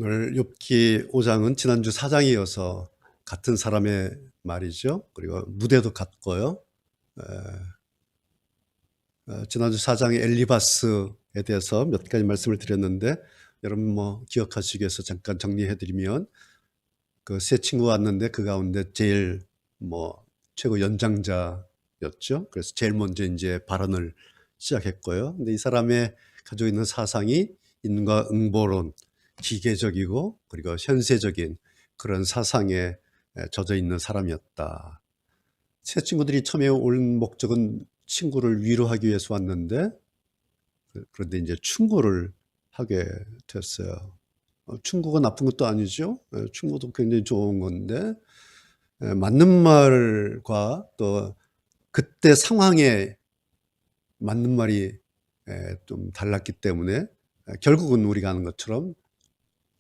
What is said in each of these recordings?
오늘 욥기 5장은 지난주 4장이어서 같은 사람의 말이죠. 그리고 무대도 같고요. 지난주 4장의 엘리바스에 대해서 몇 가지 말씀을 드렸는데 여러분 기억하시기 위해서 잠깐 정리해드리면 그 세 친구가 왔는데 그 가운데 제일 최고 연장자였죠. 그래서 제일 먼저 이제 발언을 시작했고요. 근데 이 사람의 가지고 있는 사상이 인과응보론, 기계적이고 그리고 현세적인 그런 사상에 젖어 있는 사람이었다. 세 친구들이 처음에 온 목적은 친구를 위로하기 위해서 왔는데 그런데 이제 충고를 하게 됐어요. 충고가 나쁜 것도 아니죠. 충고도 굉장히 좋은 건데 맞는 말과 또 그때 상황에 맞는 말이 좀 달랐기 때문에 결국은 우리가 하는 것처럼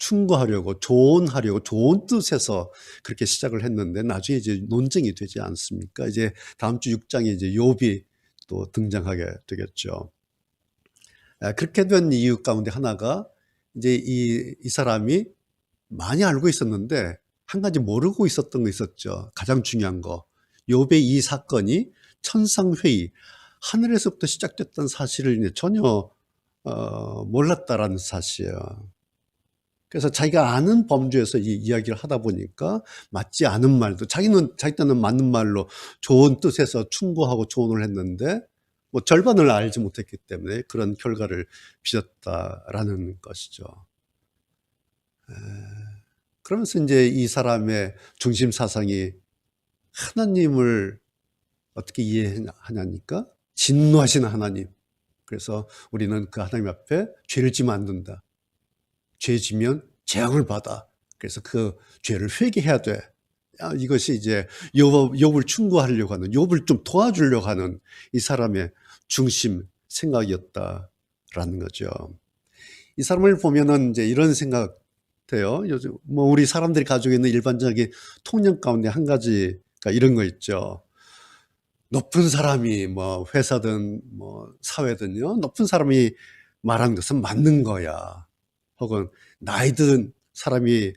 충고하려고 조언하려고 좋은 뜻에서 그렇게 시작을 했는데 나중에 이제 논쟁이 되지 않습니까? 이제 다음 주 6장에 이제 욥이 또 등장하게 되겠죠. 그렇게 된 이유 가운데 하나가 이제 이 사람이 많이 알고 있었는데 한 가지 모르고 있었던 거 있었죠. 가장 중요한 거. 욥의 이 사건이 천상회의, 하늘에서부터 시작됐던 사실을 전혀 몰랐다라는 사실이에요. 그래서 자기가 아는 범주에서 이 이야기를 하다 보니까 맞지 않은 말도 자기 때는 맞는 말로 좋은 뜻에서 충고하고 조언을 했는데 절반을 알지 못했기 때문에 그런 결과를 빚었다라는 것이죠. 그러면서 이제 이 사람의 중심 사상이 하나님을 어떻게 이해하냐니까 진노하시는 하나님. 그래서 우리는 그 하나님 앞에 죄를 지면 안 된다. 죄 지면 재앙을 받아. 그래서 그 죄를 회개해야 돼. 이것이 이제 욥을 충고하려고 하는, 욥을 좀 도와주려고 하는 이 사람의 중심 생각이었다라는 거죠. 이 사람을 보면은 이제 이런 생각 돼요. 요즘 우리 사람들이 가지고 있는 일반적인 통념 가운데 한 가지가 이런 거 있죠. 높은 사람이 회사든 사회든요. 높은 사람이 말한 것은 맞는 거야. 혹은 나이 든 사람이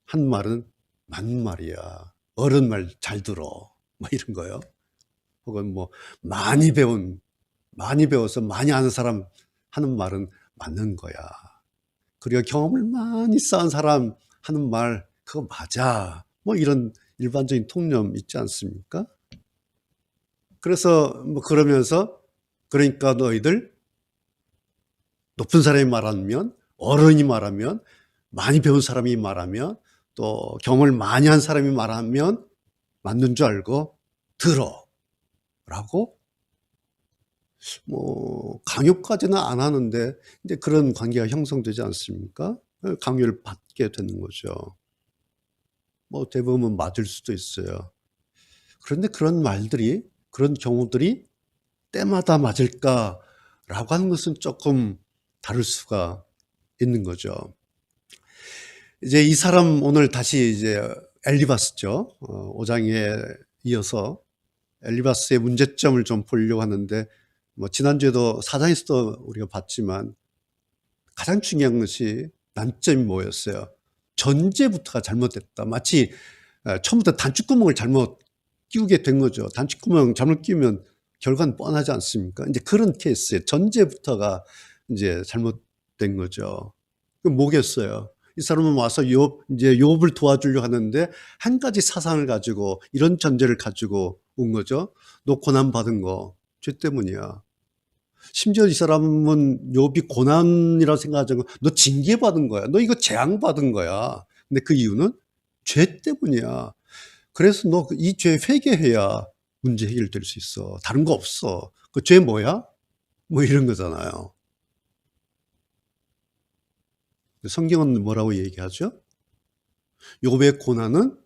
한 말은 맞는 말이야. 어른 말 잘 들어. 이런 거요. 혹은 많이 배워서 많이 아는 사람 하는 말은 맞는 거야. 그리고 경험을 많이 쌓은 사람 하는 말 그거 맞아. 이런 일반적인 통념 있지 않습니까? 그래서 그러면서 그러니까 너희들 높은 사람이 말하면 어른이 말하면 많이 배운 사람이 말하면 또 경험을 많이 한 사람이 말하면 맞는 줄 알고 들어 라고 강요까지는 안 하는데 이제 그런 관계가 형성되지 않습니까? 강요를 받게 되는 거죠. 대부분 맞을 수도 있어요. 그런데 그런 말들이 그런 경우들이 때마다 맞을까라고 하는 것은 조금 다를 수가 있는 거죠. 이제 이 사람 오늘 다시 이제 엘리바스죠. 5장에 이어서 엘리바스의 문제점을 좀 보려고 하는데 지난주에도 4장에서도 우리가 봤지만 가장 중요한 것이 난점이 뭐였어요? 전제부터가 잘못됐다. 마치 처음부터 단추구멍을 잘못 끼우게 된 거죠. 단추구멍 잘못 끼우면 결과는 뻔하지 않습니까? 이제 그런 케이스에 전제부터가 이제 잘못된 거죠. 그 뭐겠어요? 이 사람은 와서 이제 욥을 도와주려 하는데 한 가지 사상을 가지고 이런 전제를 가지고 온 거죠. 너 고난 받은 거 죄 때문이야. 심지어 이 사람은 욥이 고난이라고 생각하지 않고 너 징계받은 거야. 너 이거 재앙 받은 거야. 근데 그 이유는 죄 때문이야. 그래서 너 이 죄 회개해야 문제 해결될 수 있어. 다른 거 없어. 그 죄 뭐야? 이런 거잖아요. 성경은 뭐라고 얘기하죠? 욥의 고난은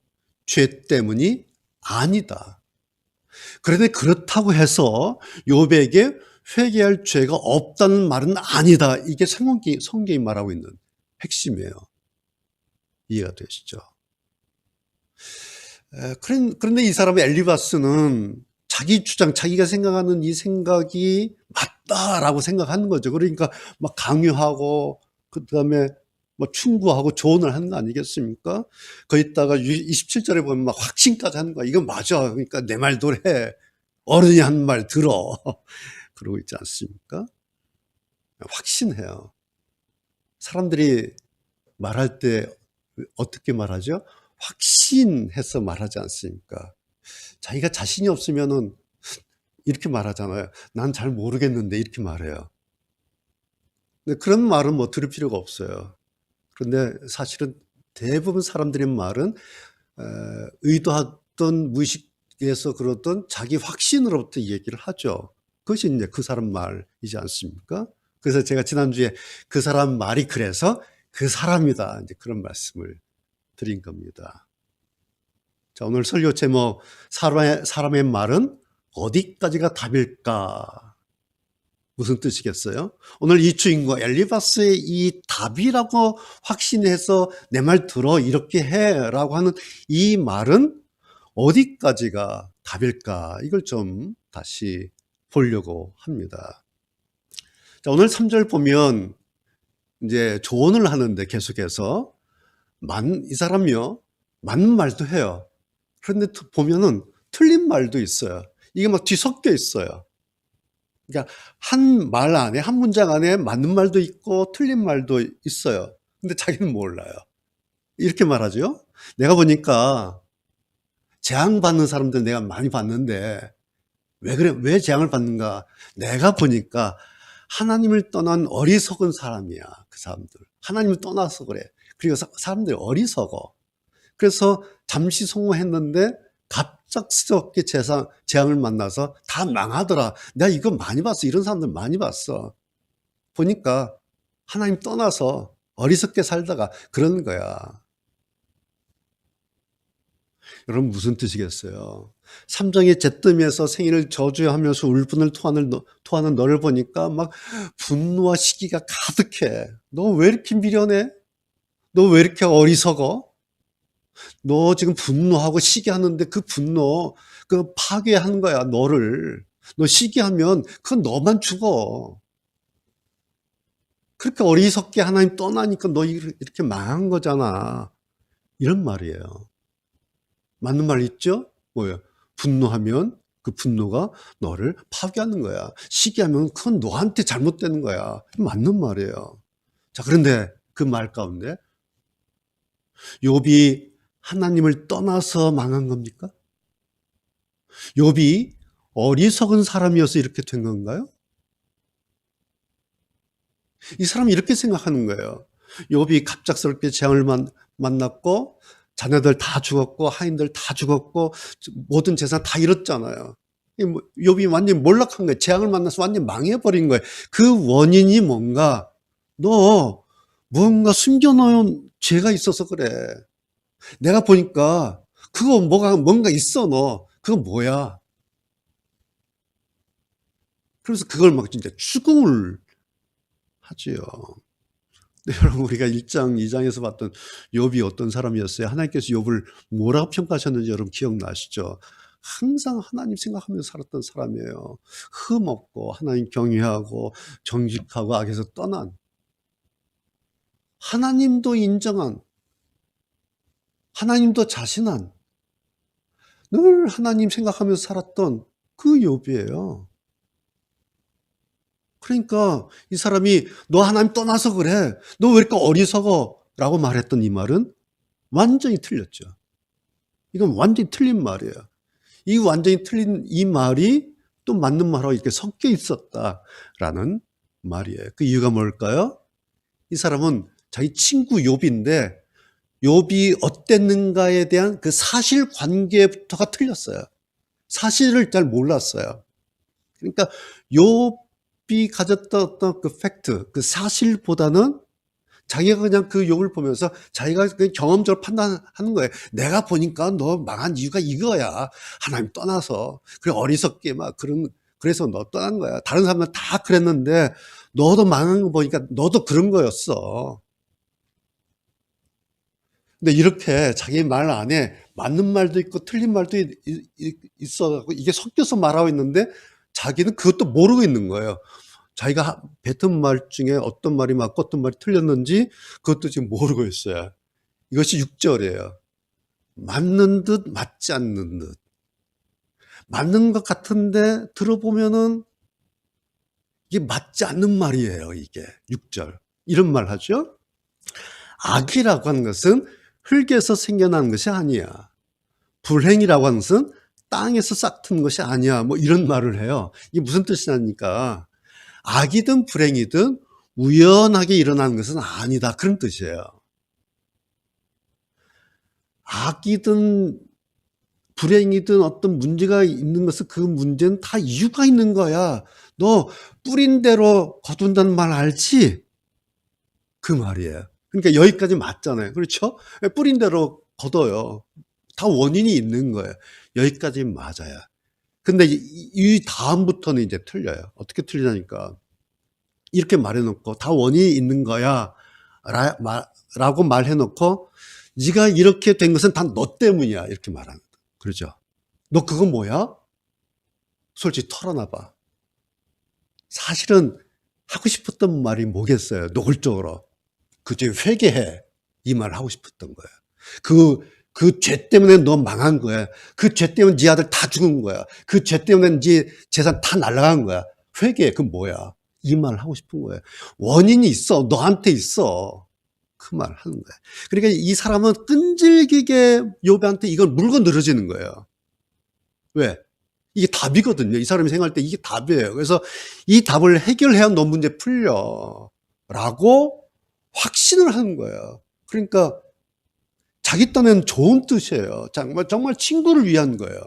죄 때문이 아니다. 그런데 그렇다고 해서 욥에게 회개할 죄가 없다는 말은 아니다. 이게 성경이 말하고 있는 핵심이에요. 이해가 되시죠? 그런데 이 사람의 엘리바스는 자기 주장, 자기가 생각하는 이 생각이 맞다라고 생각하는 거죠. 그러니까 막 강요하고 그다음에 뭐 충고하고 조언을 하는 거 아니겠습니까? 거기다가 27절에 보면 막 확신까지 하는 거야. 이거 맞아. 그러니까 내 말도 해. 어른이 한 말 들어. 그러고 있지 않습니까? 확신해요. 사람들이 말할 때 어떻게 말하죠? 확신해서 말하지 않습니까? 자기가 자신이 없으면은 이렇게 말하잖아요. 난 잘 모르겠는데 이렇게 말해요. 근데 그런 말은 뭐 들을 필요가 없어요. 그런데 사실은 대부분 사람들의 말은 의도하던 무의식에서 그러던 자기 확신으로부터 얘기를 하죠. 그것이 이제 그 사람 말이지 않습니까? 그래서 제가 지난주에 그 사람 말이 그래서 그 사람이다. 이제 그런 말씀을 드린 겁니다. 자, 오늘 설교 제목, 사람의 말은 어디까지가 답일까? 무슨 뜻이겠어요? 오늘 이 주인공 엘리바스의 이 답이라고 확신해서 내 말 들어 이렇게 해라고 하는 이 말은 어디까지가 답일까? 이걸 좀 다시 보려고 합니다. 자, 오늘 3절 보면 이제 조언을 하는데 계속해서 이 사람이요 맞는 말도 해요. 그런데 보면은 틀린 말도 있어요. 이게 막 뒤섞여 있어요. 그러니까 한 말 안에, 한 문장 안에 맞는 말도 있고 틀린 말도 있어요. 근데 자기는 몰라요. 이렇게 말하죠. 내가 보니까 재앙받는 사람들 내가 많이 봤는데 왜 그래? 왜 재앙을 받는가? 내가 보니까 하나님을 떠난 어리석은 사람이야. 그 사람들. 하나님을 떠나서 그래. 그리고 사람들이 어리석어. 그래서 잠시 성공했는데 갑작스럽게 재앙을 만나서 다 망하더라. 내가 이거 많이 봤어. 이런 사람들 많이 봤어. 보니까 하나님 떠나서 어리석게 살다가 그러는 거야. 여러분 무슨 뜻이겠어요? 삼정의 잿더미에서 생일을 저주하면서 울분을 토하는 너를 보니까 막 분노와 시기가 가득해. 너 왜 이렇게 미련해? 너 왜 이렇게 어리석어? 너 지금 분노하고 시기하는데 그 분노, 그 파괴하는 거야, 너를. 너 시기하면 그건 너만 죽어. 그렇게 어리석게 하나님 떠나니까 너 이렇게 망한 거잖아. 이런 말이에요. 맞는 말 있죠? 뭐예요? 분노하면 그 분노가 너를 파괴하는 거야. 시기하면 그건 너한테 잘못되는 거야. 맞는 말이에요. 자, 그런데 그 말 가운데 욥이 하나님을 떠나서 망한 겁니까? 욥이 어리석은 사람이어서 이렇게 된 건가요? 이 사람이 이렇게 생각하는 거예요. 욥이 갑작스럽게 재앙을 만났고 자녀들 다 죽었고 하인들 다 죽었고 모든 재산 다 잃었잖아요. 욥이 완전히 몰락한 거예요. 재앙을 만나서 완전히 망해버린 거예요. 그 원인이 뭔가? 너 뭔가 숨겨놓은 죄가 있어서 그래. 내가 보니까 그거 뭔가 있어 너. 그거 뭐야? 그래서 그걸 막 진짜 추궁을 하지요. 네, 여러분 우리가 1장, 2장에서 봤던 욥이 어떤 사람이었어요? 하나님께서 욥을 뭐라고 평가하셨는지 여러분 기억나시죠? 항상 하나님 생각하면서 살았던 사람이에요. 흠없고 하나님 경외하고 정직하고 악에서 떠난 하나님도 인정한 하나님도 자신한 늘 하나님 생각하면서 살았던 그 욥이에요. 그러니까 이 사람이 너 하나님 떠나서 그래. 너 왜 이렇게 어리석어? 라고 말했던 이 말은 완전히 틀렸죠. 이건 완전히 틀린 말이에요. 이 완전히 틀린 이 말이 또 맞는 말하고 이렇게 섞여 있었다라는 말이에요. 그 이유가 뭘까요? 이 사람은 자기 친구 욥인데 욥이 어땠는가에 대한 그 사실관계부터가 틀렸어요. 사실을 잘 몰랐어요. 그러니까 욥이 가졌던 어떤 그 팩트, 그 사실보다는 자기가 그냥 그 욥을 보면서 자기가 그냥 경험적으로 판단하는 거예요. 내가 보니까 너 망한 이유가 이거야. 하나님 떠나서. 그래, 어리석게 그래서 너 떠난 거야. 다른 사람들 다 그랬는데 너도 망한 거 보니까 너도 그런 거였어. 근데 이렇게 자기 말 안에 맞는 말도 있고 틀린 말도 있어갖고 이게 섞여서 말하고 있는데 자기는 그것도 모르고 있는 거예요. 자기가 뱉은 말 중에 어떤 말이 맞고 어떤 말이 틀렸는지 그것도 지금 모르고 있어요. 이것이 6절이에요. 맞는 듯 맞지 않는 듯. 맞는 것 같은데 들어보면은 이게 맞지 않는 말이에요, 이게. 6절. 이런 말 하죠. 악이라고 하는 것은 흙에서 생겨난 것이 아니야. 불행이라고 하는 것은 땅에서 싹튼 것이 아니야. 뭐 이런 말을 해요. 이게 무슨 뜻이냐니까 악이든 불행이든 우연하게 일어나는 것은 아니다. 그런 뜻이에요. 악이든 불행이든 어떤 문제가 있는 것은 그 문제는 다 이유가 있는 거야. 너 뿌린 대로 거둔다는 말 알지? 그 말이에요. 그러니까 여기까지 맞잖아요. 그렇죠? 뿌린 대로 거둬요. 다 원인이 있는 거예요. 여기까지 맞아요. 근데 이 다음부터는 이제 틀려요. 어떻게 틀리냐니까 이렇게 말해놓고 다 원인이 있는 거야 라고 말해놓고 네가 이렇게 된 것은 다 너 때문이야 이렇게 말하는 거야. 그렇죠? 너 그거 뭐야? 솔직히 털어놔봐. 사실은 하고 싶었던 말이 뭐겠어요? 노골적으로 그저 회개해 이 말을 하고 싶었던 거예요. 그 죄 때문에 너 망한 거야. 그 죄 때문에 네 아들 다 죽은 거야. 그 죄 때문에 네 재산 다 날아간 거야. 회개해. 그 뭐야? 이 말을 하고 싶은 거예요. 원인이 있어. 너한테 있어. 그 말 하는 거예요. 그러니까 이 사람은 끈질기게 욥한테 이걸 물고 늘어지는 거예요. 왜? 이게 답이거든요. 이 사람이 생각할 때 이게 답이에요. 그래서 이 답을 해결해야 너 문제 풀려. 라고 확신을 하는 거예요. 그러니까 자기 딴에는 좋은 뜻이에요. 정말 친구를 위한 거예요.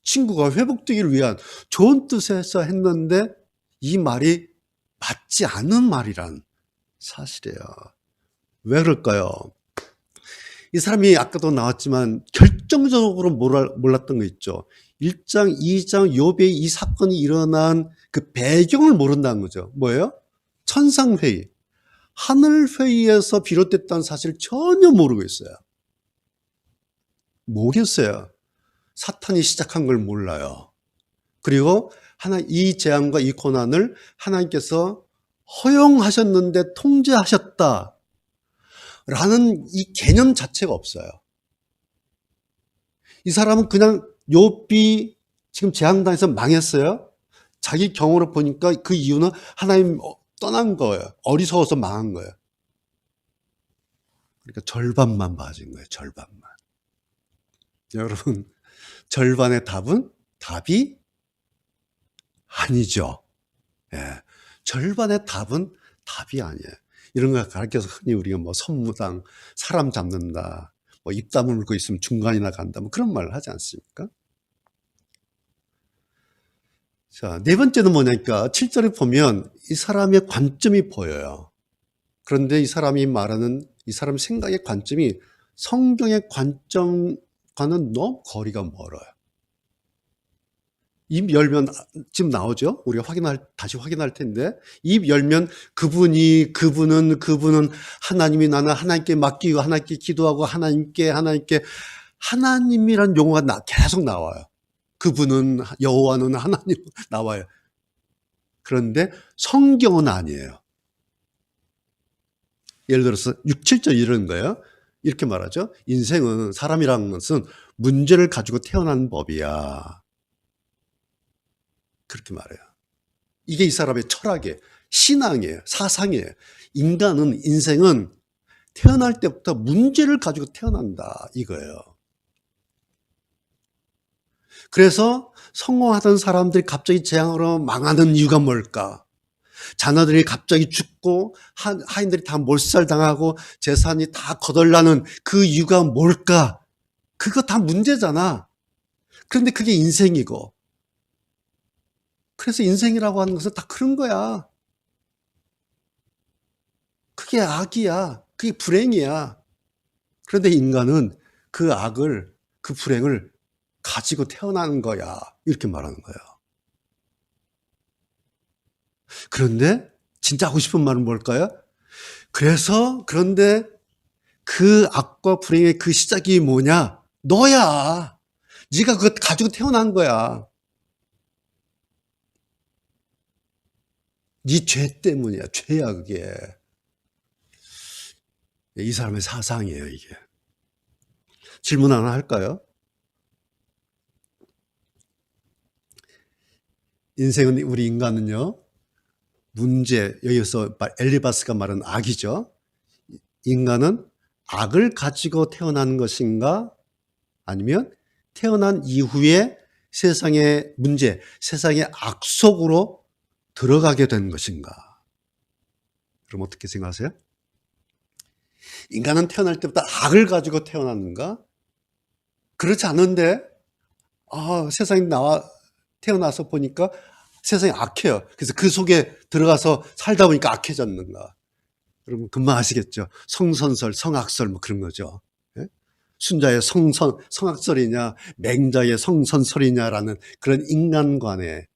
친구가 회복되기를 위한 좋은 뜻에서 했는데 이 말이 맞지 않은 말이란 사실이에요. 왜 그럴까요? 이 사람이 아까도 나왔지만 결정적으로 몰랐던 거 있죠. 1장, 2장 욥의 이 사건이 일어난 그 배경을 모른다는 거죠. 뭐예요? 천상회의. 하늘회의에서 비롯됐다는 사실을 전혀 모르고 있어요. 뭐겠어요? 사탄이 시작한 걸 몰라요. 그리고 이 재앙과 이 고난을 하나님께서 허용하셨는데 통제하셨다. 라는 이 개념 자체가 없어요. 이 사람은 그냥 욥이 지금 재앙당해서 망했어요. 자기 경우로 보니까 그 이유는 하나님 떠난 거예요. 어리석어서 망한 거예요. 그러니까 절반만 봐준 거예요. 절반만. 여러분 절반의 답은 답이 아니죠. 예. 절반의 답은 답이 아니에요. 이런 걸 가르쳐서 흔히 우리가 뭐 선무당, 사람 잡는다, 뭐 입 다물고 있으면 중간이나 간다, 뭐 그런 말을 하지 않습니까? 자, 네 번째는 뭐냐니까 7절에 보면 이 사람의 관점이 보여요. 그런데 이 사람이 말하는 이 사람 생각의 관점이 성경의 관점과는 너무 거리가 멀어요. 입 열면 지금 나오죠? 우리가 다시 확인할 텐데 입 열면 그분은 하나님이 나는 하나님께 맡기고 하나님께 기도하고 하나님께 하나님이란 용어가 계속 나와요. 그분은 여호와는 하나님 나와요. 그런데 성경은 아니에요. 예를 들어서 6, 7절 이런 거예요. 이렇게 말하죠. 인생은 사람이라는 것은 문제를 가지고 태어난 법이야. 그렇게 말해요. 이게 이 사람의 철학이에요. 신앙이에요. 사상이에요. 인생은 태어날 때부터 문제를 가지고 태어난다. 이거예요. 그래서 성공하던 사람들이 갑자기 재앙으로 망하는 이유가 뭘까? 자녀들이 갑자기 죽고 하인들이 다 몰살당하고 재산이 다 거덜나는 그 이유가 뭘까? 그거 다 문제잖아. 그런데 그게 인생이고 그래서 인생이라고 하는 것은 다 그런 거야. 그게 악이야. 그게 불행이야. 그런데 인간은 그 악을, 그 불행을 가지고 태어나는 거야. 이렇게 말하는 거예요. 그런데 진짜 하고 싶은 말은 뭘까요? 그런데 그 악과 불행의 그 시작이 뭐냐? 너야. 네가 그거 가지고 태어난 거야. 네 죄 때문이야. 죄야 그게. 이 사람의 사상이에요 이게. 질문 하나 할까요? 인생은 우리 인간은요. 문제 여기서 엘리바스가 말한 악이죠. 인간은 악을 가지고 태어난 것인가 아니면 태어난 이후에 세상의 문제, 세상의 악 속으로 들어가게 된 것인가? 그럼 어떻게 생각하세요? 인간은 태어날 때부터 악을 가지고 태어났는가? 그렇지 않은데 세상에 태어나서 보니까 세상이 악해요. 그래서 그 속에 들어가서 살다 보니까 악해졌는가? 여러분 금방 아시겠죠? 성선설, 성악설 뭐 그런 거죠. 예? 순자의 성악설이냐 맹자의 성선설이냐라는 그런 인간관의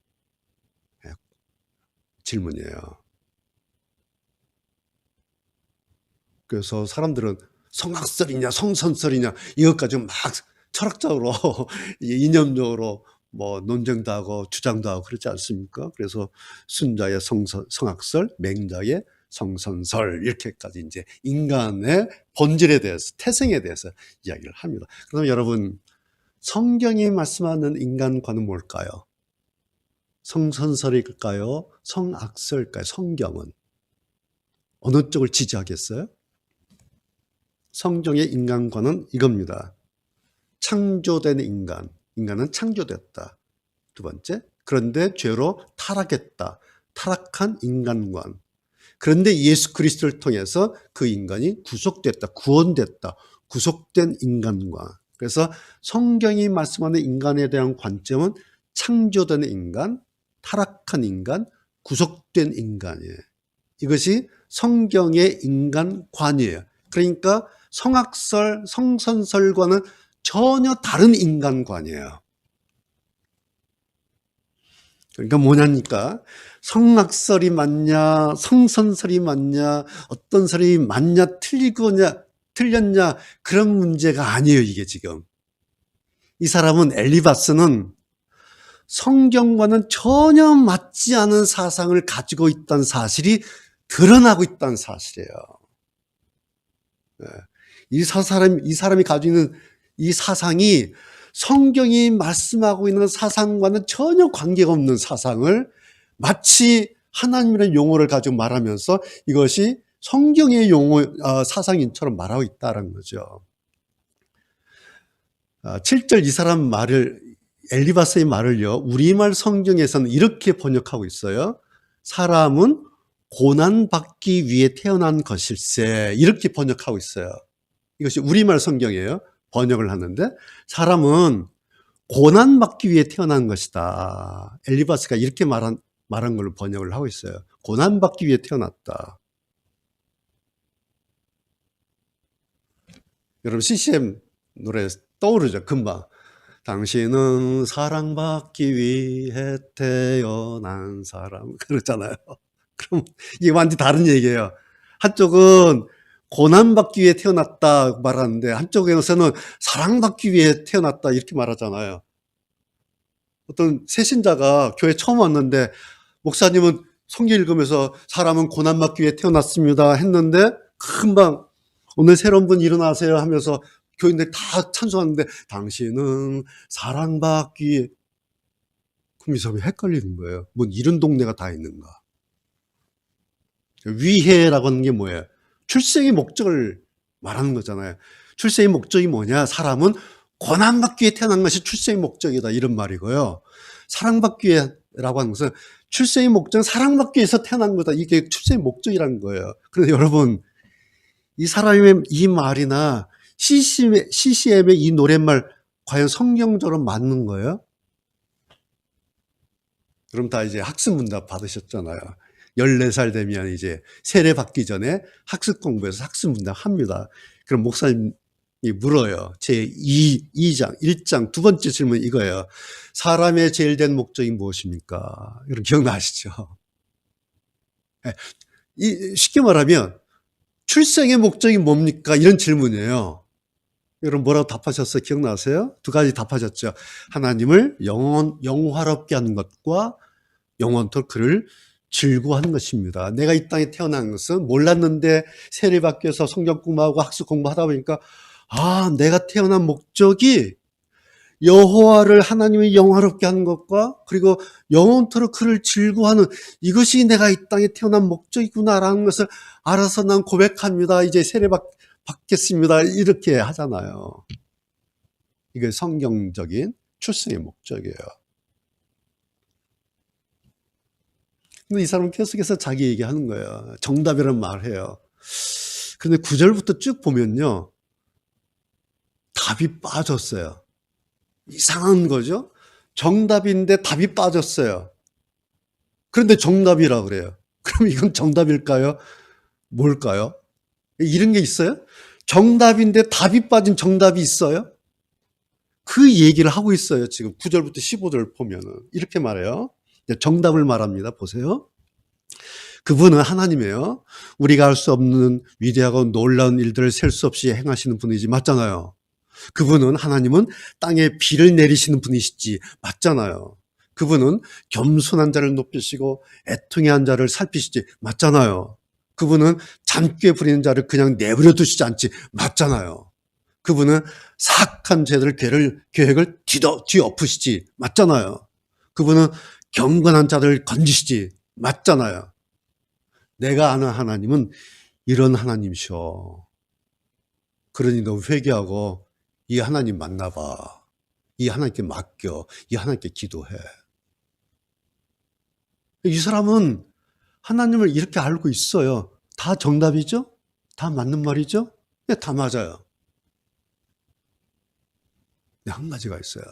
질문이에요. 그래서 사람들은 성악설이냐 성선설이냐 이것 가지고 막 철학적으로 이념적으로 뭐 논쟁도 하고 주장도 하고 그렇지 않습니까? 그래서 순자의 성악설, 맹자의 성선설 이렇게까지 이제 인간의 본질에 대해서 태생에 대해서 이야기를 합니다. 그럼 여러분 성경이 말씀하는 인간관은 뭘까요? 성선설일까요? 성악설일까요? 성경은 어느 쪽을 지지하겠어요? 성경의 인간관은 이겁니다. 창조된 인간, 인간은 창조됐다. 두 번째, 그런데 죄로 타락했다. 타락한 인간관. 그런데 예수 그리스도를 통해서 그 인간이 구속됐다. 구원됐다. 구속된 인간관. 그래서 성경이 말씀하는 인간에 대한 관점은 창조된 인간, 타락한 인간, 구속된 인간이에요. 이것이 성경의 인간관이에요. 그러니까 성악설, 성선설과는 전혀 다른 인간관이에요. 그러니까 뭐냐니까 성악설이 맞냐 성선설이 맞냐 어떤 설이 맞냐 틀렸냐 그런 문제가 아니에요. 이게 지금 이 사람은 엘리바스는 성경과는 전혀 맞지 않은 사상을 가지고 있다는 사실이 드러나고 있다는 사실이에요. 이 사람이 가지고 있는 이 사상이 성경이 말씀하고 있는 사상과는 전혀 관계가 없는 사상을 마치 하나님의 용어를 가지고 말하면서 이것이 성경의 사상인처럼 말하고 있다는 거죠. 7절 이 사람 말을 엘리바스의 말을요. 우리말 성경에서는 이렇게 번역하고 있어요. 사람은 고난받기 위해 태어난 것일세 이렇게 번역하고 있어요. 이것이 우리말 성경이에요. 번역을 하는데 사람은 고난받기 위해 태어난 것이다. 엘리바스가 이렇게 말한 걸로 번역을 하고 있어요. 고난받기 위해 태어났다. 여러분 CCM 노래 떠오르죠? 금방. 당신은 사랑받기 위해 태어난 사람 그렇잖아요. 그럼 이게 완전히 다른 얘기예요. 한쪽은 고난받기 위해 태어났다 말하는데 한쪽에서는 사랑받기 위해 태어났다 이렇게 말하잖아요. 어떤 새신자가 교회 처음 왔는데 목사님은 성경 읽으면서 사람은 고난받기 위해 태어났습니다 했는데 금방 오늘 새로운 분 일어나세요 하면서 교인들 다 찬송하는데 당신은 사랑받기 위해 그럼 이 사람이 헷갈리는 거예요. 뭔 이런 동네가 다 있는가. 위해라고 하는 게 뭐예요? 출생의 목적을 말하는 거잖아요. 출생의 목적이 뭐냐? 사람은 고난받기 위해 태어난 것이 출생의 목적이다. 이런 말이고요. 사랑받기 위해라고 하는 것은 출생의 목적은 사랑받기 위해서 태어난 거다. 이게 출생의 목적이라는 거예요. 그런데 여러분, 이 사람의 이 말이나 CCM의 이 노랫말 과연 성경적으로 맞는 거예요? 그럼 다 이제 학습문답 받으셨잖아요. 14살 되면 이제 세례 받기 전에 학습 공부해서 학습문답 합니다. 그럼 목사님이 물어요. 제2장 1장 두 번째 질문 이거예요. 사람의 제일 된 목적이 무엇입니까? 여러분 기억나시죠? 쉽게 말하면 출생의 목적이 뭡니까? 이런 질문이에요. 여러분 뭐라고 답하셨어요? 기억나세요? 두 가지 답하셨죠. 하나님을 영화롭게 하는 것과 영원토록 그를 즐거워하는 것입니다. 내가 이 땅에 태어난 것은 몰랐는데 세례받겨서 성경 공부하고 학습 공부하다 보니까 내가 태어난 목적이 여호와를 하나님의 영화롭게 하는 것과 그리고 영원토록 그를 즐거워하는 이것이 내가 이 땅에 태어난 목적이구나라는 것을 알아서 난 고백합니다. 이제 세례받겠습니다. 이렇게 하잖아요. 이게 성경적인 출생의 목적이에요. 근데 이 사람은 계속해서 자기 얘기하는 거예요. 정답이라는 말을 해요. 근데 9절부터 쭉 보면요. 답이 빠졌어요. 이상한 거죠? 정답인데 답이 빠졌어요. 그런데 정답이라고 그래요. 그럼 이건 정답일까요? 뭘까요? 이런 게 있어요? 정답인데 답이 빠진 정답이 있어요? 그 얘기를 하고 있어요. 지금 9절부터 15절 보면은. 이렇게 말해요. 정답을 말합니다. 보세요. 그분은 하나님이에요. 우리가 할 수 없는 위대하고 놀라운 일들을 셀 수 없이 행하시는 분이지. 맞잖아요. 그분은 하나님은 땅에 비를 내리시는 분이시지. 맞잖아요. 그분은 겸손한 자를 높이시고 애통의 한 자를 살피시지. 맞잖아요. 그분은 잠깨 부리는 자를 그냥 내버려 두시지 않지. 맞잖아요. 그분은 사악한 죄들 계획을 뒤엎으시지. 맞잖아요. 그분은 경건한 자들을 건지시지. 맞잖아요. 내가 아는 하나님은 이런 하나님이셔. 그러니 너 회개하고 이 하나님 만나봐. 이 하나님께 맡겨. 이 하나님께 기도해. 이 사람은 하나님을 이렇게 알고 있어요. 다 정답이죠? 다 맞는 말이죠? 네, 다 맞아요. 네, 한 가지가 있어요.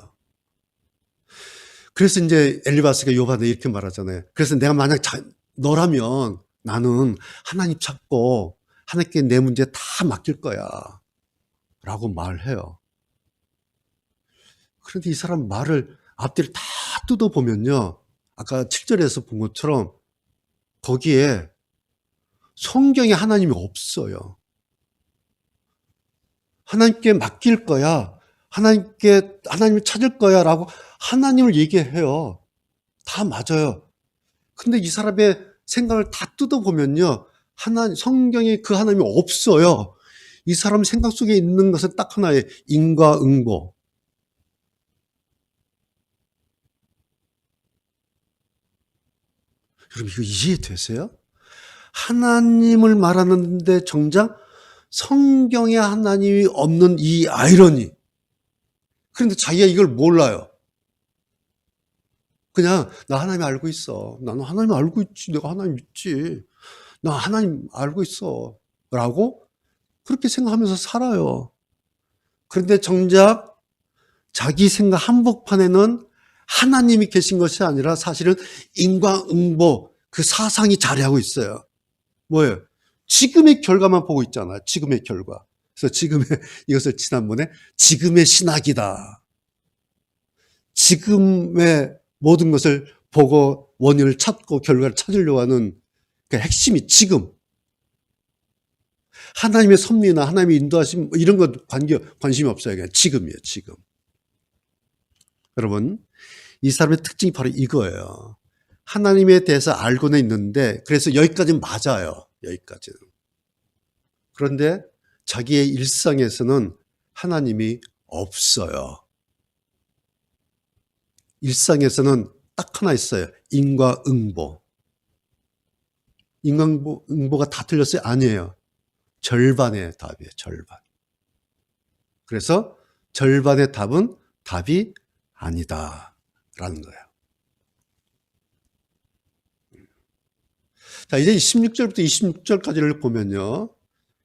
그래서 이제 엘리바스가 욥한테 이렇게 말하잖아요. 그래서 내가 만약 너라면 나는 하나님 찾고 하나님께 내 문제 다 맡길 거야. 라고 말해요. 그런데 이 사람 말을 앞뒤를 다 뜯어보면요. 아까 7절에서 본 것처럼 거기에 성경에 하나님이 없어요. 하나님께 맡길 거야. 하나님을 찾을 거야. 라고 하나님을 얘기해요. 다 맞아요. 근데 이 사람의 생각을 다 뜯어보면요. 성경에 그 하나님이 없어요. 이 사람 생각 속에 있는 것은 딱 하나의 인과응보. 여러분 이거 이해되세요? 하나님을 말하는데 정작 성경에 하나님이 없는 이 아이러니. 그런데 자기가 이걸 몰라요. 그냥 나 하나님 알고 있어. 나는 하나님 알고 있지. 내가 하나님 믿지. 나 하나님 알고 있어. 라고 그렇게 생각하면서 살아요. 그런데 정작 자기 생각 한복판에는 하나님이 계신 것이 아니라 사실은 인과응보 그 사상이 자리하고 있어요. 뭐예요? 지금의 결과만 보고 있잖아요. 지금의 결과. 그래서 이것을 지난번에 지금의 신학이다. 지금의 모든 것을 보고 원인을 찾고 결과를 찾으려고 하는 그 핵심이 지금. 하나님의 섭리나 하나님의 인도하심 이런 것 관심이 없어요. 그냥 지금이에요. 지금. 여러분 이 사람의 특징이 바로 이거예요. 하나님에 대해서 알고는 있는데 그래서 여기까지는 맞아요. 여기까지는. 그런데 자기의 일상에서는 하나님이 없어요. 일상에서는 딱 하나 있어요. 인과응보. 인과응보가 다 틀렸어요? 아니에요. 절반의 답이에요. 절반. 그래서 절반의 답은 답이 아니다라는 거예요. 자, 이제 16절부터 26절까지를 보면요.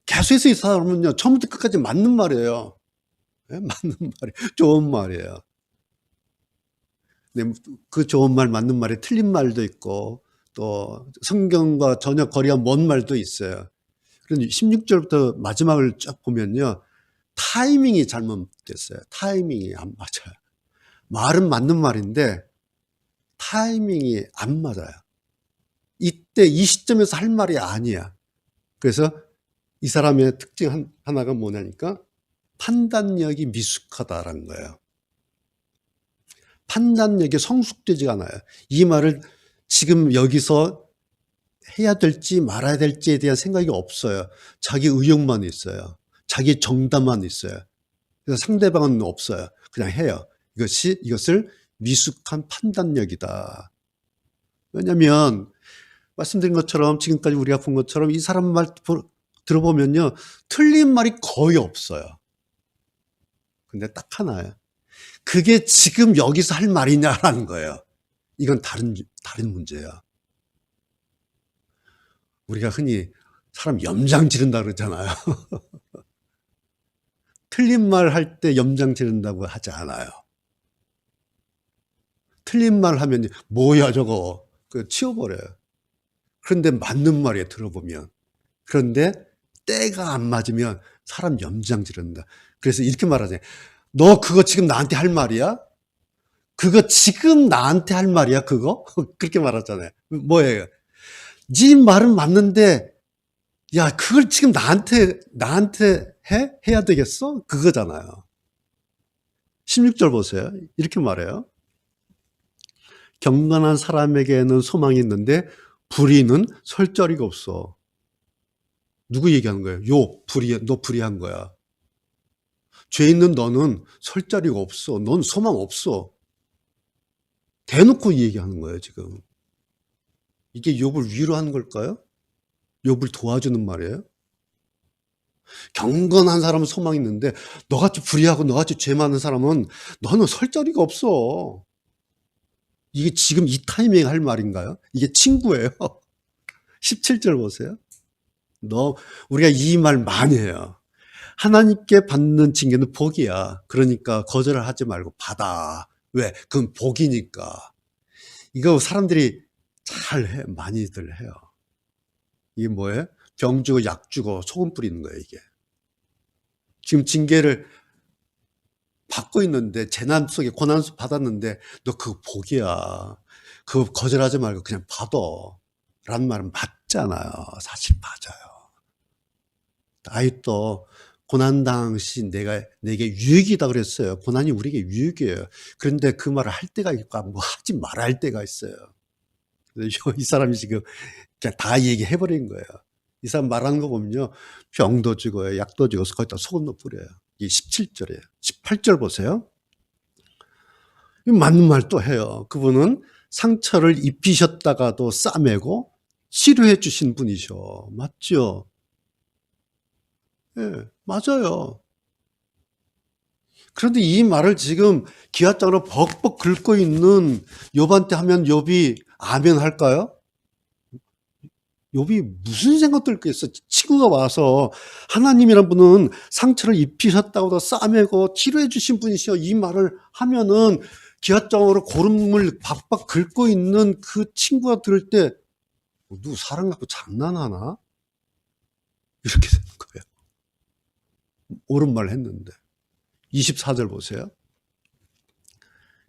계속해서 이 사람은요, 처음부터 끝까지 맞는 말이에요. 네? 맞는 말이에요. 좋은 말이에요. 네, 그 좋은 말, 맞는 말에 틀린 말도 있고, 또 성경과 전혀 거리가 먼 말도 있어요. 그런데 16절부터 마지막을 쫙 보면요. 타이밍이 잘못됐어요. 타이밍이 안 맞아요. 말은 맞는 말인데 타이밍이 안 맞아요. 이때 이 시점에서 할 말이 아니야. 그래서 이 사람의 특징 하나가 뭐냐니까 판단력이 미숙하다라는 거예요. 판단력이 성숙되지가 않아요. 이 말을 지금 여기서 해야 될지 말아야 될지에 대한 생각이 없어요. 자기 의욕만 있어요. 자기 정답만 있어요. 그래서 상대방은 없어요. 그냥 해요. 이것을 미숙한 판단력이다. 왜냐면 말씀드린 것처럼 지금까지 우리가 본 것처럼 이 사람 말 들어보면요. 틀린 말이 거의 없어요. 근데 딱 하나예요. 그게 지금 여기서 할 말이냐라는 거예요. 이건 다른 문제야. 우리가 흔히 사람 염장 지른다 그러잖아요. 틀린 말 할 때 염장 지른다고 하지 않아요. 틀린 말 하면 뭐야 저거 치워버려요. 그런데 맞는 말이에요. 들어보면. 그런데 때가 안 맞으면 사람 염장 지른다. 그래서 이렇게 말하잖아요. 너 그거 지금 나한테 할 말이야? 그거 지금 나한테 할 말이야 그거? 그렇게 말하잖아요. 뭐예요? 네 말은 맞는데 야 그걸 지금 나한테 해야 되겠어? 그거잖아요. 16절 보세요. 이렇게 말해요. 경건한 사람에게는 소망이 있는데 불의는 설 자리가 없어. 누구 얘기하는 거예요? 너 불의한 거야. 죄 있는 너는 설 자리가 없어. 넌 소망 없어. 대놓고 얘기하는 거예요, 지금. 이게 욥을 위로하는 걸까요? 욥을 도와주는 말이에요? 경건한 사람은 소망이 있는데 너같이 불의하고 너같이 죄 많은 사람은 너는 설 자리가 없어. 이게 지금 이 타이밍에 할 말인가요? 이게 친구예요. 17절 보세요. 우리가 이 말 많이 해요. 하나님께 받는 징계는 복이야. 그러니까 거절을 하지 말고 받아. 왜? 그건 복이니까. 이거 사람들이 많이들 해요. 이게 뭐예요? 병 주고 약 주고 소금 뿌리는 거예요, 이게. 지금 징계를 받고 있는데, 재난 속에 고난 받았는데, 너 그거 복이야. 그거 거절하지 말고 그냥 받아. 라는 말은 맞잖아요. 사실 맞아요. 다윗도 고난 당시 내게 유익이다 그랬어요. 고난이 우리에게 유익이에요. 그런데 그 말을 할 때가 있고, 뭐 하지 말아야 할 때가 있어요. 이 사람이 지금 그냥 다 얘기해버린 거예요. 이 사람 말하는 거 보면요. 병도 주고요. 약도 주고 거기다 소금도 뿌려요. 이게 17절이에요. 18절 보세요. 맞는 말 또 해요. 그분은 상처를 입히셨다가도 싸매고 치료해 주신 분이셔. 맞죠? 예, 맞아요. 그런데 이 말을 지금 기하장으로 벅벅 긁고 있는 욥한테 하면 욥이 아멘 할까요? 욥이 무슨 생각 들겠어? 친구가 와서 하나님이란 분은 상처를 입히셨다고도 싸매고 치료해 주신 분이시여 이 말을 하면은 기하장으로 고름을 박박 긁고 있는 그 친구가 들을 때 누구 사람 갖고 장난하나? 이렇게 되는 거예요. 옳은 말 했는데 24절 보세요.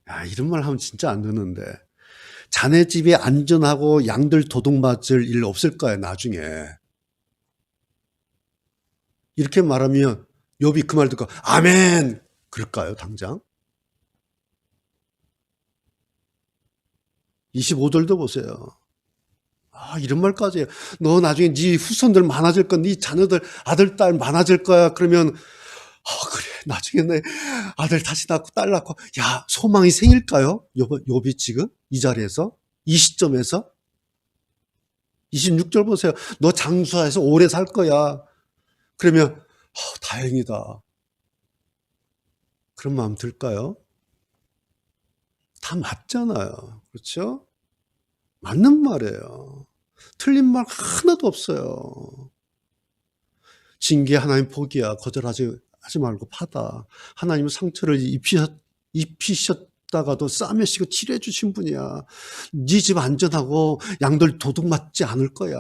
야, 이런 말 하면 진짜 안 되는데 자네 집에 안전하고 양들 도둑 맞을 일 없을 거야 나중에. 이렇게 말하면 욥이 그 말 듣고 아멘 그럴까요 당장? 25절도 보세요. 이런 말까지 해요. 너 나중에 네 후손들 많아질 거야. 네 자녀들 아들 딸 많아질 거야. 그러면 그래 나중에 내 아들 다시 낳고 딸 낳고 야 소망이 생길까요? 욥이 지금 이 자리에서 이 시점에서 26절 보세요. 너 장수해서 오래 살 거야. 그러면 다행이다. 그런 마음 들까요? 다 맞잖아요. 그렇죠? 맞는 말이에요. 틀린 말 하나도 없어요. 징계 하나님 복이야. 거절하지 말고 받아. 하나님은 상처를 입히셨다가도 싸매시고 치료해 주신 분이야. 네 집 안전하고 양들 도둑 맞지 않을 거야.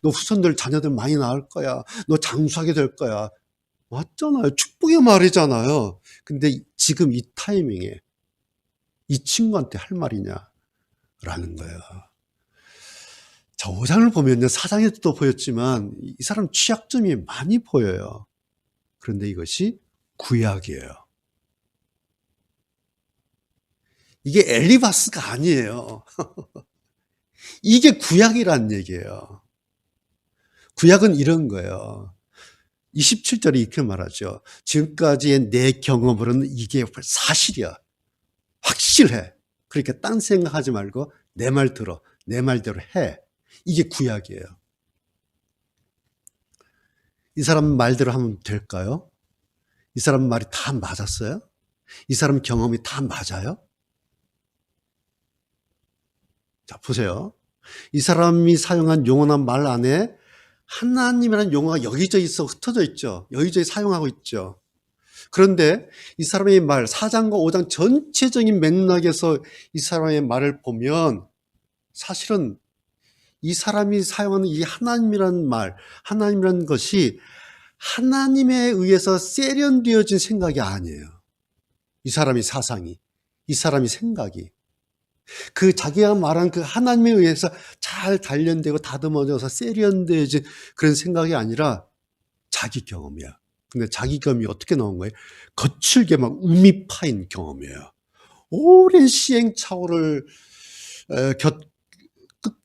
너 후손들 자녀들 많이 낳을 거야. 너 장수하게 될 거야. 맞잖아요. 축복의 말이잖아요. 근데 지금 이 타이밍에 이 친구한테 할 말이냐라는 거예요. 저 5장을 보면요. 4장에도 보였지만 이 사람 취약점이 많이 보여요. 그런데 이것이 구약이에요. 이게 엘리바스가 아니에요. 이게 구약이란 얘기예요. 구약은 이런 거예요. 27절에 이렇게 말하죠. 지금까지의 내 경험으로는 이게 사실이야. 확실해. 그러니까 딴 생각하지 말고 내 말 들어. 내 말대로 해. 이게 구약이에요. 이 사람 말대로 하면 될까요? 이 사람 말이 다 맞았어요? 이 사람 경험이 다 맞아요? 자, 보세요. 이 사람이 사용한 용어나 말 안에 하나님이라는 용어가 여기저기 있어 흩어져 있죠. 여기저기 사용하고 있죠. 그런데 이 사람의 말, 4장과 5장 전체적인 맥락에서 이 사람의 말을 보면 사실은 이 사람이 사용하는 이 하나님이라는 말, 하나님이라는 것이 하나님에 의해서 세련되어진 생각이 아니에요. 이 사람의 사상이, 이 사람의 생각이. 그 자기가 말한 그 하나님에 의해서 잘 단련되고 다듬어져서 세련되어진 그런 생각이 아니라 자기 경험이야. 근데 자기 경험이 어떻게 나온 거예요? 거칠게 막 um이 파인 경험이에요. 오랜 시행착오를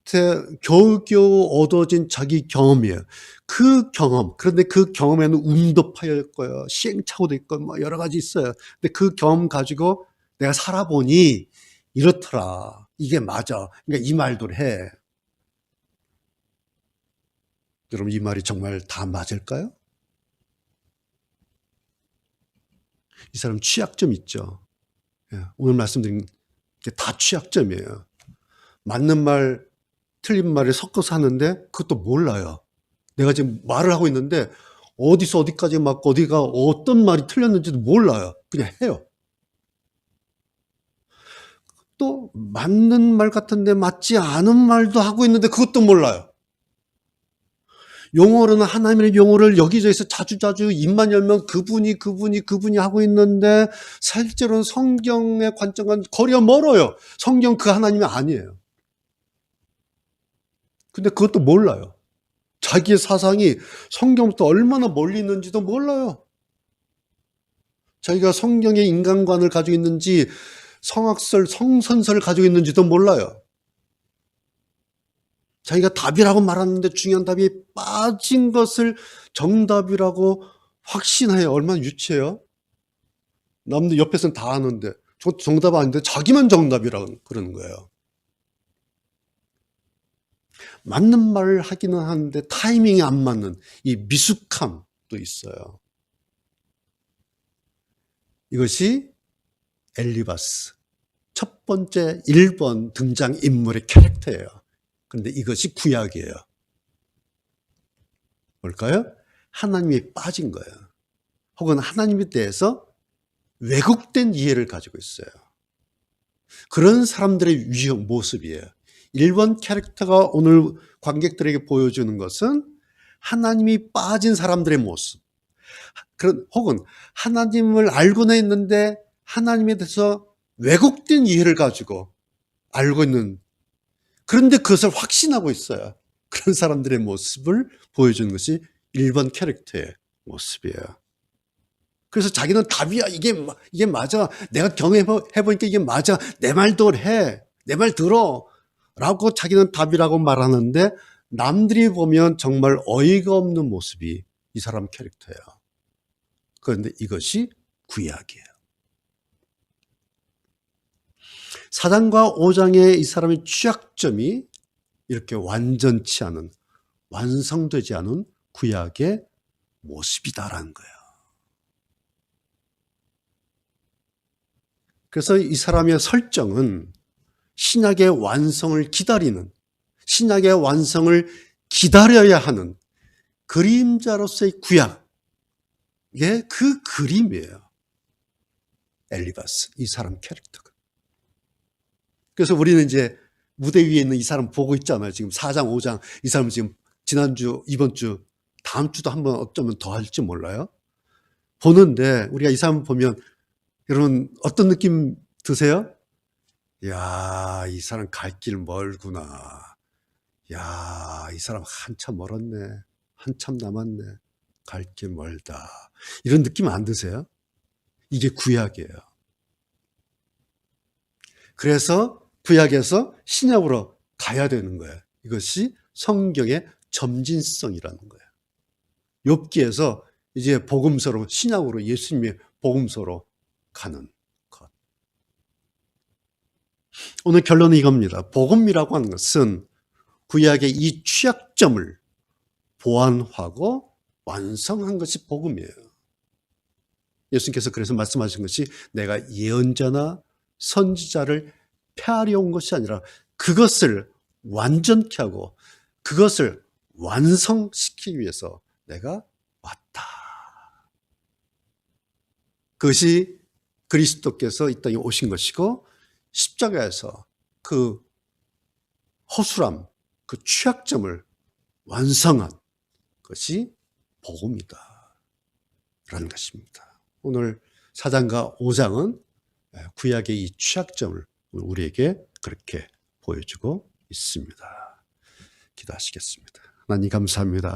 끝에 겨우겨우 얻어진 자기 경험이에요. 그 경험, 그런데 그 경험에는 um도 파였고요. 시행착오도 있고 뭐 여러 가지 있어요. 근데 그 경험 가지고 내가 살아보니 이렇더라. 이게 맞아. 그러니까 이 말도 해. 여러분 이 말이 정말 다 맞을까요? 이 사람 취약점 있죠. 오늘 말씀드린 게 다 취약점이에요. 맞는 말, 틀린 말을 섞어서 하는데 그것도 몰라요. 내가 지금 말을 하고 있는데 어디서 어디까지 맞고 어디가 어떤 말이 틀렸는지도 몰라요. 그냥 해요. 또 맞는 말 같은데 맞지 않은 말도 하고 있는데 그것도 몰라요. 용어로는 하나님의 용어를 여기저기서 자주자주 입만 열면 그분이 하고 있는데 실제로는 성경의 관점과는 거리가 멀어요. 성경 그 하나님이 아니에요. 근데 그것도 몰라요. 자기의 사상이 성경부터 얼마나 멀리 있는지도 몰라요. 자기가 성경의 인간관을 가지고 있는지 성학설, 성선설을 가지고 있는지도 몰라요. 자기가 답이라고 말하는데 중요한 답이 빠진 것을 정답이라고 확신해요. 얼마나 유치해요? 남들 옆에서는 다 아는데 저 정답 아닌데 자기만 정답이라고 그러는 거예요. 맞는 말을 하기는 하는데 타이밍이 안 맞는 이 미숙함도 있어요. 이것이 엘리바스 첫 번째 1번 등장인물의 캐릭터예요. 그런데 이것이 구약이에요. 뭘까요? 하나님이 빠진 거예요. 혹은 하나님에 대해서 왜곡된 이해를 가지고 있어요. 그런 사람들의 위험 모습이에요. 1번 캐릭터가 오늘 관객들에게 보여주는 것은 하나님이 빠진 사람들의 모습. 혹은 하나님을 알고는 있는데 하나님에 대해서 왜곡된 이해를 가지고 알고 있는, 그런데 그것을 확신하고 있어요. 그런 사람들의 모습을 보여주는 것이 1번 캐릭터의 모습이에요. 그래서 자기는 답이야. 이게 맞아. 내가 경험해보니까 이게 맞아. 내 말도 해. 내 말 들어. 라고 자기는 답이라고 말하는데 남들이 보면 정말 어이가 없는 모습이 이 사람 캐릭터예요. 그런데 이것이 구약이에요. 4장과 5장의 이 사람의 취약점이 이렇게 완전치 않은, 완성되지 않은 구약의 모습이다라는 거예요. 그래서 이 사람의 설정은 신약의 완성을 기다리는, 신약의 완성을 기다려야 하는 그림자로서의 구약의 그 그림이에요. 엘리바스, 이 사람 캐릭터가. 그래서 우리는 이제 무대 위에 있는 이 사람 보고 있잖아요. 지금 4장, 5장. 이 사람 지금 지난주, 이번 주, 다음 주도 한번 어쩌면 더 할지 몰라요. 보는데 우리가 이 사람 보면 여러분 어떤 느낌 드세요? 야, 이 사람 갈 길 멀구나. 야, 이 사람 한참 멀었네. 한참 남았네. 갈 길 멀다. 이런 느낌 안 드세요? 이게 구약이에요. 그래서 구약에서 신약으로 가야 되는 거예요. 이것이 성경의 점진성이라는 거예요. 욥기에서 이제 복음서로, 신약으로 예수님의 복음서로 가는 것. 오늘 결론은 이겁니다. 복음이라고 하는 것은 구약의 이 취약점을 보완하고 완성한 것이 복음이에요. 예수님께서 그래서 말씀하신 것이 내가 예언자나 선지자를 폐하려 온 것이 아니라 그것을 완전케 하고 그것을 완성시키기 위해서 내가 왔다. 그것이 그리스도께서 이 땅에 오신 것이고 십자가에서 그 허술함, 그 취약점을 완성한 것이 복음이다 라는 것입니다. 오늘 4장과 5장은 구약의 이 취약점을 우리에게 그렇게 보여주고 있습니다. 기도하시겠습니다. 하나님 감사합니다.